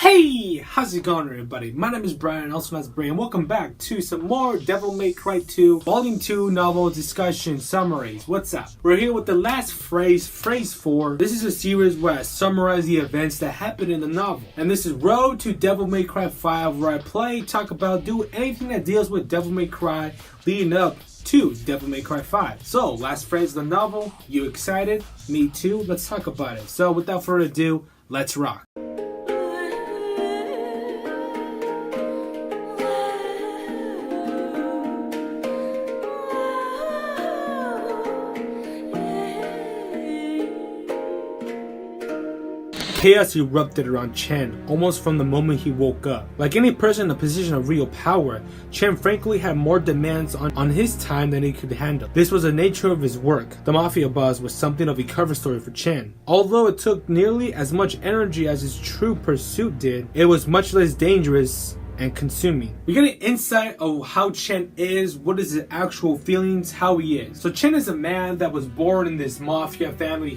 Hey, how's it going everybody? My name is Brian, also known as Brian. Welcome back to some more Devil May Cry 2 Volume 2 novel discussion summaries. What's up? We're here with the last phrase 4. This is a series where I summarize the events that happened in the novel. And this is Road to Devil May Cry 5, where I play, talk about, do anything that deals with Devil May Cry leading up to Devil May Cry 5. So, last phrase of the novel. You excited? Me too. Let's talk about it. So, without further ado, let's rock. Chaos erupted around Chen almost from the moment he woke up. Like any person in a position of real power, Chen frankly had more demands on his time than he could handle. This was the nature of his work. The Mafia boss was something of a cover story for Chen. Although it took nearly as much energy as his true pursuit did, it was much less dangerous and consuming. We get an insight of how Chen is, what is his actual feelings, how he is. So Chen is a man that was born in this mafia family.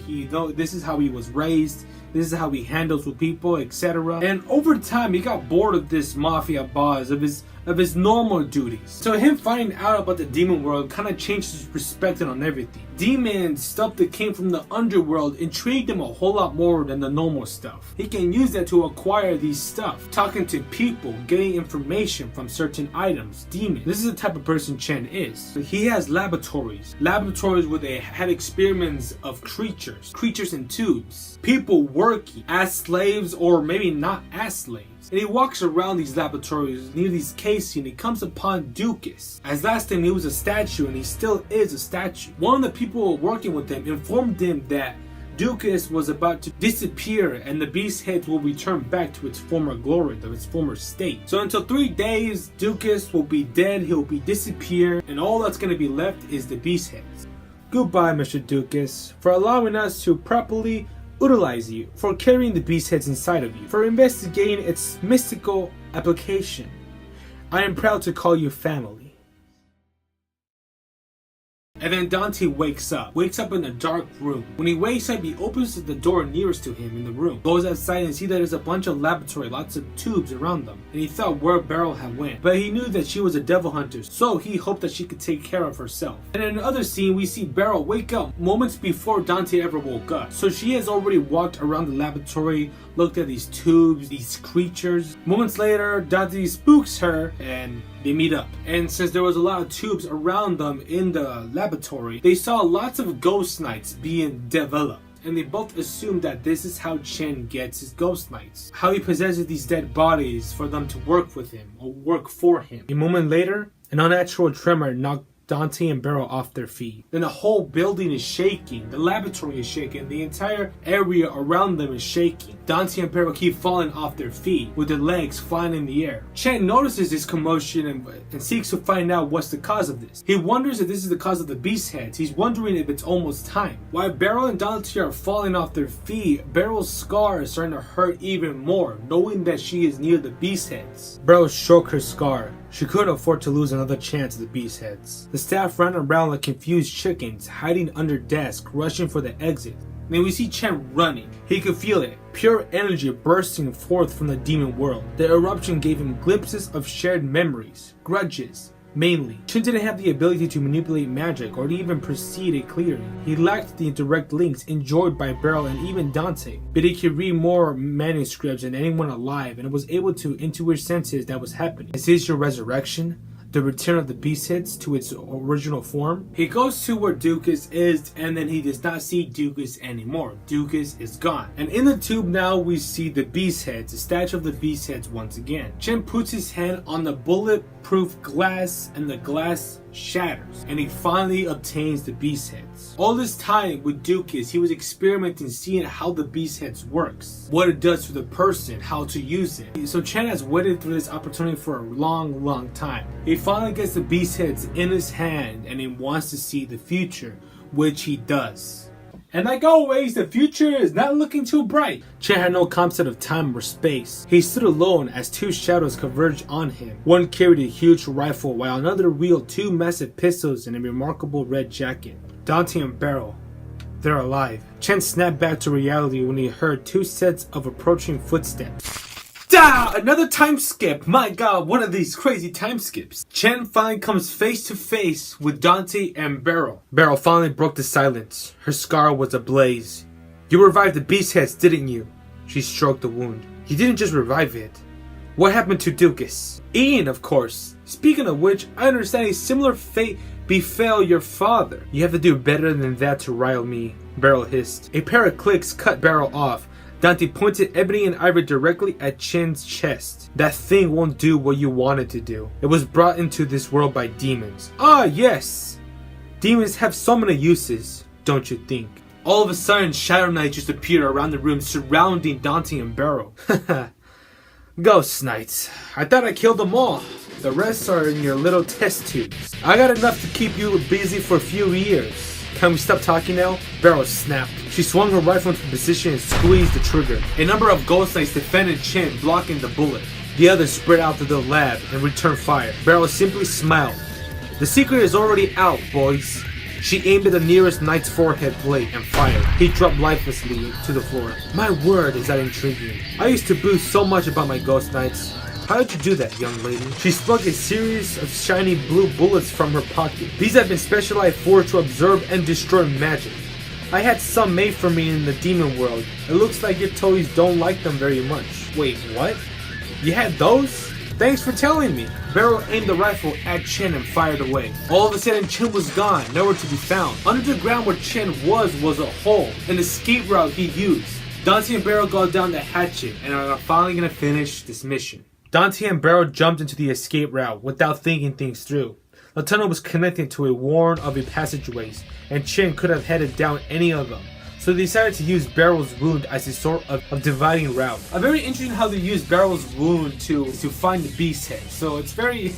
This is how he was raised. This is how he handles with people, etc. And over time, he got bored of this mafia boss, of his normal duties. So him finding out about the demon world kind of changed his perspective on everything. Demon stuff that came from the underworld intrigued him a whole lot more than the normal stuff. He can use that to acquire these stuff, talking to people, getting information from certain items, demons. This is the type of person Chen is. He has laboratories where they had experiments of creatures in tubes, people working as slaves or maybe not as slaves. And he walks around these laboratories near these cases and he comes upon Dukas. As last time he was a statue and he still is a statue. One of the people working with him informed him that Dukas was about to disappear and the beast head will return back to its former glory, to its former state. So until 3 days, Dukas will be dead, he'll be disappeared, and all that's going to be left is the beast heads. Goodbye, Mr. Dukas, for allowing us to properly utilize you, for carrying the beast heads inside of you, for investigating its mystical application. I am proud to call you family. And then Dante wakes up in a dark room. When he wakes up, he opens the door nearest to him in the room, goes outside and sees that there's a bunch of laboratory, lots of tubes around them. And he thought where Beryl had went, but he knew that she was a devil hunter, so he hoped that she could take care of herself. And in another scene, we see Beryl wake up moments before Dante ever woke up. So she has already walked around the laboratory, looked at these tubes, these creatures. Moments later, Dante spooks her and they meet up. And since there was a lot of tubes around them in the laboratory, they saw lots of ghost knights being developed. And they both assumed that this is how Chen gets his ghost knights. How he possesses these dead bodies for them to work with him or work for him. A moment later, an unnatural tremor knocked Dante and Beryl off their feet. Then the whole building is shaking, the laboratory is shaking, the entire area around them is shaking. Dante and Beryl keep falling off their feet with their legs flying in the air. Chen notices this commotion and seeks to find out what's the cause of this. He wonders if this is the cause of the beast heads. He's wondering if it's almost time. While Beryl and Dante are falling off their feet, Beryl's scar is starting to hurt even more, knowing that she is near the beast heads. Beryl shook her scar. She couldn't afford to lose another chance at the beast heads. The staff ran around like confused chickens, hiding under desks, rushing for the exit. Then we see Chen running. He could feel it, pure energy bursting forth from the demon world. The eruption gave him glimpses of shared memories, grudges, mainly. Chen didn't have the ability to manipulate magic or to even perceive it clearly. He lacked the direct links enjoyed by Beryl and even Dante, but he could read more manuscripts than anyone alive and was able to intuit senses that was happening. Is this your resurrection? The return of the beast heads to its original form? He goes to where Dukas is and then he does not see Dukas anymore. Dukas is gone. And in the tube now we see the beast heads, the statue of the beast heads once again. Chen puts his hand on the bulletproof glass and the glass shatters and he finally obtains the beast heads. All this time with Dukas, he was experimenting, seeing how the beast heads works, what it does to the person, how to use it. So Chen has waited through this opportunity for a long time. He finally gets the beast heads in his hand and he wants to see the future, which he does. And like always, the future is not looking too bright. Chen had no concept of time or space. He stood alone as two shadows converged on him. One carried a huge rifle while another wielded 2 massive pistols in a remarkable red jacket. Dante and Beryl, they're alive. Chen snapped back to reality when he heard 2 sets of approaching footsteps. Yeah! Another time skip! My god, one of these crazy time skips. Chen finally comes face to face with Dante and Beryl. Beryl finally broke the silence. Her scar was ablaze. You revived the beast heads, didn't you? She stroked the wound. You didn't just revive it. What happened to Dukas? Ian, of course. Speaking of which, I understand a similar fate befell your father. You have to do better than that to rile me, Beryl hissed. A pair of clicks cut Beryl off. Dante pointed ebony and ivory directly at Chen's chest. That thing won't do what you want it to do. It was brought into this world by demons. Ah, yes! Demons have so many uses, don't you think? All of a sudden, Shadow Knight just appeared around the room surrounding Dante and Beryl. Ghost Knights. I thought I killed them all. The rest are in your little test tubes. I got enough to keep you busy for a few years. Can we stop talking now? Beryl snapped. She swung her rifle into position and squeezed the trigger. A number of Ghost Knights defended Chen, blocking the bullet. The others spread out to the lab and returned fire. Beryl simply smiled. The secret is already out, boys. She aimed at the nearest knight's forehead blade and fired. He dropped lifelessly to the floor. My word, is that intriguing. I used to boast so much about my Ghost Knights. How did you do that, young lady? She spun a series of shiny blue bullets from her pocket. These have been specialized for to observe and destroy magic. I had some made for me in the demon world. It looks like your toys don't like them very much. Wait, what? You had those? Thanks for telling me. Beryl aimed the rifle at Chen and fired away. All of a sudden, Chen was gone, nowhere to be found. Under the ground where Chen was a hole, an escape route he used. Dante and Beryl go down the hatchet and are finally gonna finish this mission. Dante and Beryl jumped into the escape route without thinking things through. The tunnel was connected to a warren of passageways, and Chen could have headed down any of them. So they decided to use Beryl's wound as a sort of dividing route. Very interesting how they use Beryl's wound to find the beast head. So it's very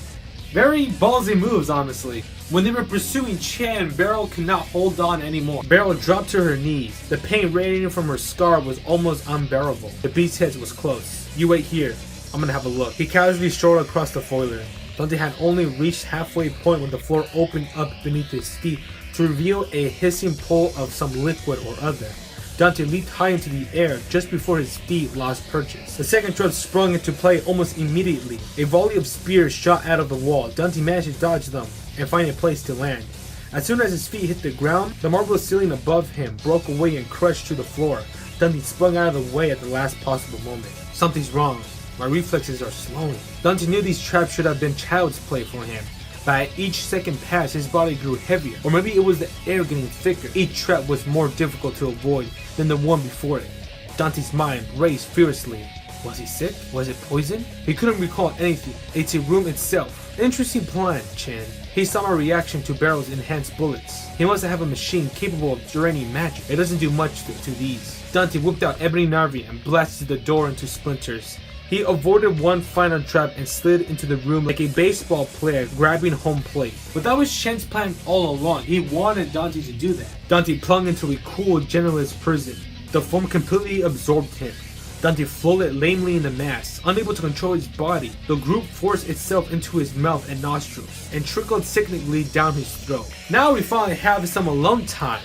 ballsy moves, honestly. When they were pursuing Chen, Beryl could not hold on anymore. Beryl dropped to her knees. The pain radiating from her scar was almost unbearable. The beast head was close. You wait here. I'm gonna have a look. He casually strolled across the foiler. Dante had only reached halfway point when the floor opened up beneath his feet to reveal a hissing pool of some liquid or other. Dante leaped high into the air just before his feet lost purchase. The second trap sprung into play almost immediately. A volley of spears shot out of the wall. Dante managed to dodge them and find a place to land. As soon as his feet hit the ground, the marble ceiling above him broke away and crushed to the floor. Dante sprung out of the way at the last possible moment. Something's wrong. My reflexes are slowing. Dante knew these traps should have been child's play for him, but at each second pass his body grew heavier, or maybe it was the air getting thicker. Each trap was more difficult to avoid than the one before it. Dante's mind raced furiously. Was he sick? Was it poison? He couldn't recall anything. It's a room itself. Interesting plan, Chen. He saw my reaction to Beryl's enhanced bullets. He must have a machine capable of draining magic. It doesn't do much to these. Dante whipped out ebony Narvi and blasted the door into splinters. He avoided one final trap and slid into the room like a baseball player grabbing home plate. But that was Shen's plan all along. He wanted Dante to do that. Dante plunged into a cool, genderless prison. The foam completely absorbed him. Dante floated lamely in the mass, unable to control his body. The group forced itself into his mouth and nostrils, and trickled sickeningly down his throat. Now we finally have some alone time.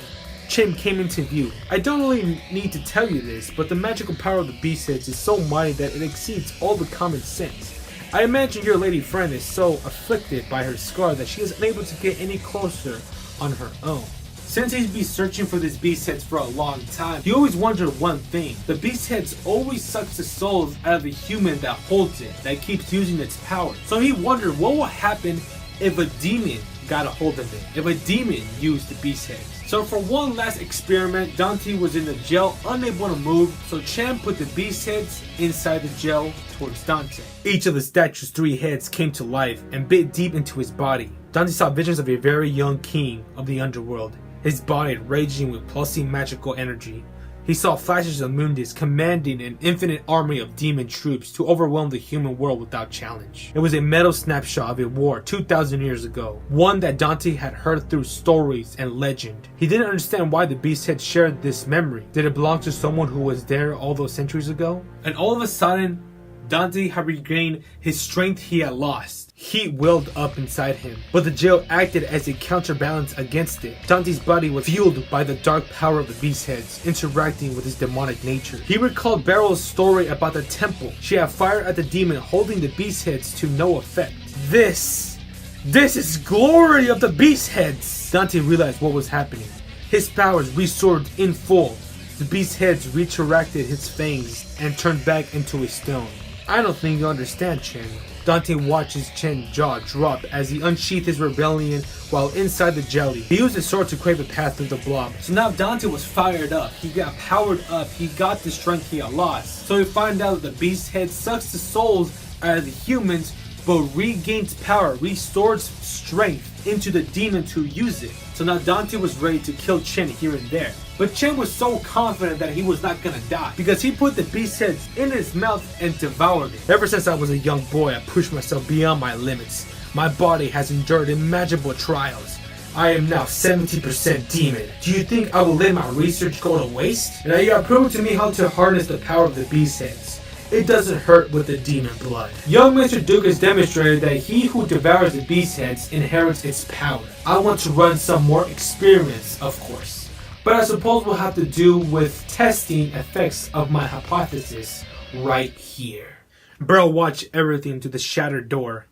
Chen came into view. I don't really need to tell you this, but the magical power of the beast heads is so mighty that it exceeds all the common sense. I imagine your lady friend is so afflicted by her scar that she is unable to get any closer on her own. Since he's been searching for this beast heads for a long time, he always wondered one thing. The beast heads always sucks the souls out of the human that holds it, that keeps using its power. So he wondered what will happen if a demon got a hold of it, if a demon used the beast heads. So for one last experiment, Dante was in the jail, unable to move, so Chen put the beast heads inside the jail towards Dante. Each of the statue's 3 heads came to life and bit deep into his body. Dante saw visions of a very young king of the underworld, his body raging with pulsing magical energy. He saw flashes of Mundus commanding an infinite army of demon troops to overwhelm the human world without challenge. It was a metal snapshot of a war 2,000 years ago, one that Dante had heard through stories and legend. He didn't understand why the beast had shared this memory. Did it belong to someone who was there all those centuries ago? And all of a sudden, Dante had regained his strength he had lost. Heat welled up inside him, but the jail acted as a counterbalance against it. Dante's body was fueled by the dark power of the beast heads, interacting with his demonic nature. He recalled Beryl's story about the temple. She had fired at the demon, holding the beast heads to no effect. This is glory of the beast heads! Dante realized what was happening. His powers restored in full. The beast heads retracted his fangs and turned back into a stone. I don't think you understand, Chen. Dante watches Chen's jaw drop as he unsheathed his rebellion while inside the jelly. He used his sword to crave a path through the blob. So now Dante was fired up. He got powered up. He got the strength he had lost. So he found out that the beast head sucks the souls out of the humans, but regains power, restores strength into the demon to use it. So now Dante was ready to kill Chen here and there. But Chen was so confident that he was not gonna die, because he put the beast heads in his mouth and devoured it. Ever since I was a young boy, I pushed myself beyond my limits. My body has endured imaginable trials. I am now 70% demon. Do you think I will let my research go to waste? Now you have proven to me how to harness the power of the beast heads. It doesn't hurt with the demon blood. Young Mr. Duke has demonstrated that he who devours the beast heads inherits its power. I want to run some more experiments, of course. But I suppose we'll have to do with testing effects of my hypothesis right here. Beryl watched everything through the shattered door.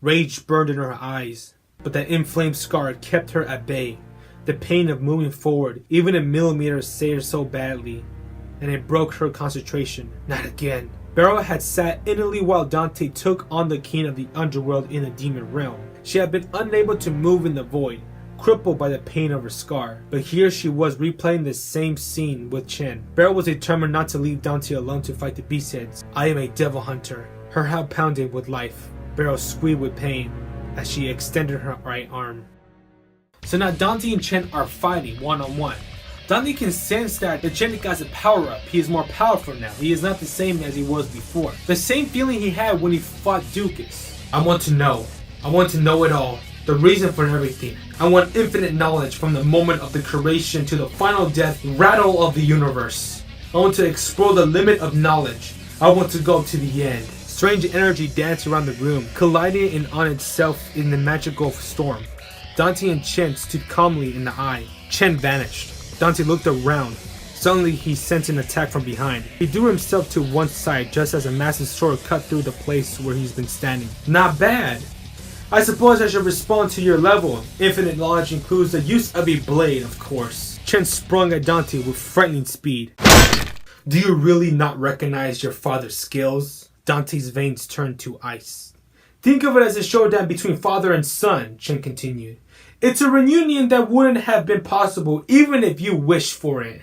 Rage burned in her eyes, but that inflamed scar kept her at bay. The pain of moving forward, even a millimeter, saved her so badly, and it broke her concentration. Not again. Beryl had sat innocently while Dante took on the king of the underworld in the demon realm. She had been unable to move in the void, crippled by the pain of her scar. But here she was replaying the same scene with Chen. Beryl was determined not to leave Dante alone to fight the beast heads. I am a devil hunter. Her heart pounded with life. Beryl squealed with pain as she extended her right arm. So now Dante and Chen are fighting one-on-one. Dante can sense that the Chen got a power up. He is more powerful now. He is not the same as he was before. The same feeling he had when he fought Dukas. I want to know. I want to know it all. The reason for everything. I want infinite knowledge from the moment of the creation to the final death rattle of the universe. I want to explore the limit of knowledge. I want to go to the end. Strange energy danced around the room, colliding in on itself in the magical storm. Dante and Chen stood calmly in the eye. Chen vanished. Dante looked around. Suddenly he sensed an attack from behind. He threw himself to one side just as a massive sword cut through the place where he's been standing. Not bad. I suppose I should respond to your level. Infinite knowledge includes the use of a blade, of course. Chen sprung at Dante with frightening speed. Do you really not recognize your father's skills? Dante's veins turned to ice. Think of it as a showdown between father and son, Chen continued. It's a reunion that wouldn't have been possible even if you wished for it.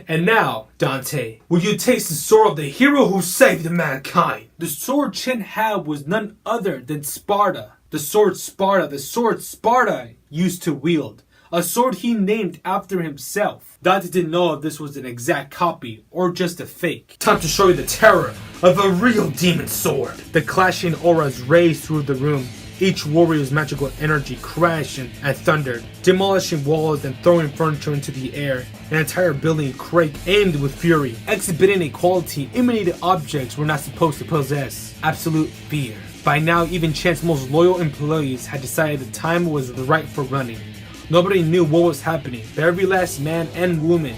And now, Dante, will you taste the sword of the hero who saved mankind? The sword Chen had was none other than Sparta. The sword Sparta used to wield. A sword he named after himself. Dante didn't know if this was an exact copy or just a fake. Time to show you the terror of a real demon sword. The clashing auras raced through the room. Each warrior's magical energy crashed and thundered, demolishing walls and throwing furniture into the air. An entire building quaked, aimed with fury, exhibiting a quality emanated objects were not supposed to possess: absolute fear. By now, even Chen's most loyal employees had decided the time was right for running. Nobody knew what was happening, but every last man and woman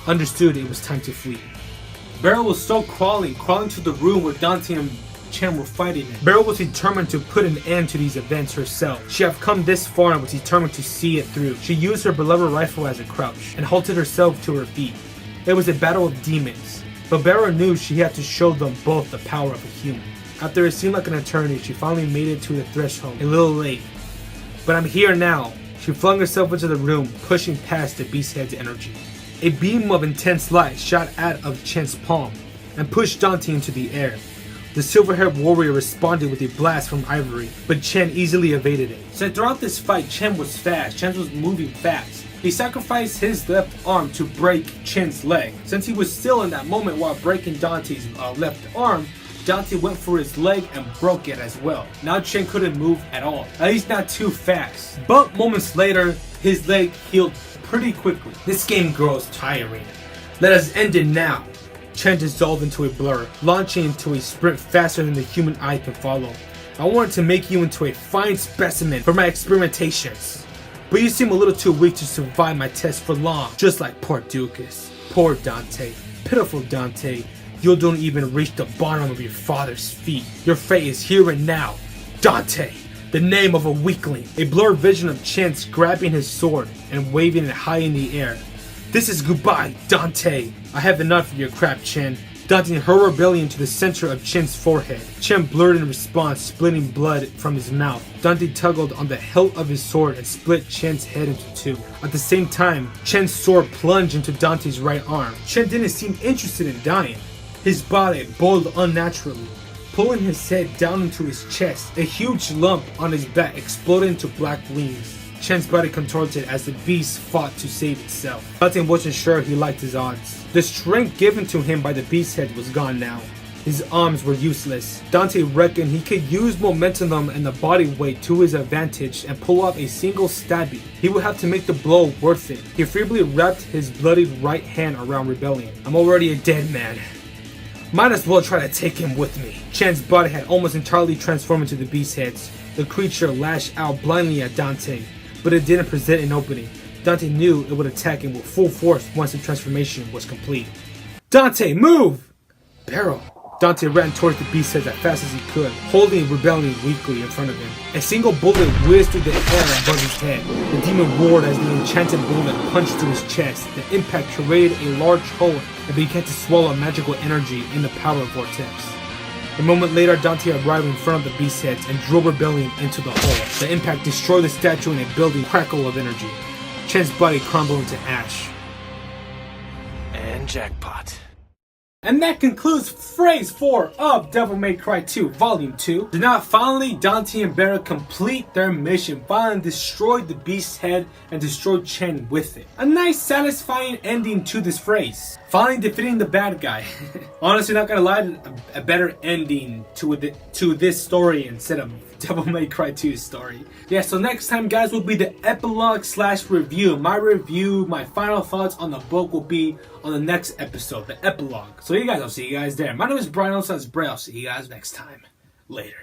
understood it was time to flee. Beryl was still crawling to the room where Dante and Chen were fighting in. Beryl was determined to put an end to these events herself. She had come this far and was determined to see it through. She used her beloved rifle as a crouch and halted herself to her feet. It was a battle of demons, but Beryl knew she had to show them both the power of a human. After it seemed like an eternity, she finally made it to the threshold, a little late. But I'm here now. She flung herself into the room, pushing past the beast head's energy. A beam of intense light shot out of Chen's palm and pushed Dante into the air. The silver-haired warrior responded with a blast from ivory, but Chen easily evaded it. So throughout this fight, Chen was fast. Chen was moving fast. He sacrificed his left arm to break Chen's leg. Since he was still in that moment while breaking Dante's left arm, Dante went for his leg and broke it as well. Now Chen couldn't move at all, at least not too fast. But moments later, his leg healed pretty quickly. This game grows tiring. Let us end it now. Chen dissolved into a blur, launching into a sprint faster than the human eye can follow. I wanted to make you into a fine specimen for my experimentations, but you seem a little too weak to survive my test for long, just like poor Dukas. Poor Dante. Pitiful Dante. You don't even reach the bottom of your father's feet. Your fate is here and now. Dante, the name of a weakling. A blurred vision of Chen's grabbing his sword and waving it high in the air. This is goodbye, Dante. I have enough of your crap, Chen. Dante hurled rebellion to the center of Chen's forehead. Chen blurred in response, splitting blood from his mouth. Dante tuggled on the hilt of his sword and split Chen's head into two. At the same time, Chen's sword plunged into Dante's right arm. Chen didn't seem interested in dying. His body boiled unnaturally, pulling his head down into his chest. A huge lump on his back exploded into black flames. Chen's body contorted as the beast fought to save itself. Dante wasn't sure he liked his odds. The strength given to him by the beast's head was gone now. His arms were useless. Dante reckoned he could use momentum and the body weight to his advantage and pull off a single stabbing. He would have to make the blow worth it. He feebly wrapped his bloodied right hand around Rebellion. I'm already a dead man. Might as well try to take him with me. Chen's body had almost entirely transformed into the beast's heads. The creature lashed out blindly at Dante, but it didn't present an opening. Dante knew it would attack him with full force once the transformation was complete. Dante, move! Barrel. Dante ran towards the beast's head as fast as he could, holding Rebellion weakly in front of him. A single bullet whizzed through the air above his head. The demon roared as the enchanted bullet punched through his chest. The impact created a large hole and began to swallow magical energy in the power vortex. A moment later, Dante arrived in front of the beast's heads and drove Rebellion into the hole. The impact destroyed the statue in a building crackle of energy. Chen's body crumbled into ash. And jackpot. And that concludes Phase 4 of Devil May Cry 2 Volume 2. So now finally Dante and Barra complete their mission, finally destroyed the beast's head and destroyed Chen with it. A nice satisfying ending to this phrase. Finally defeating the bad guy. Honestly, not gonna lie, a better ending to this story instead of Devil May Cry 2's story. Yeah, so next time guys will be the epilogue / review. My final thoughts on the book will be on the next episode, the epilogue. So you guys, I'll see you guys there. My name is Brian, also that's Bray. I'll see you guys next time. Later.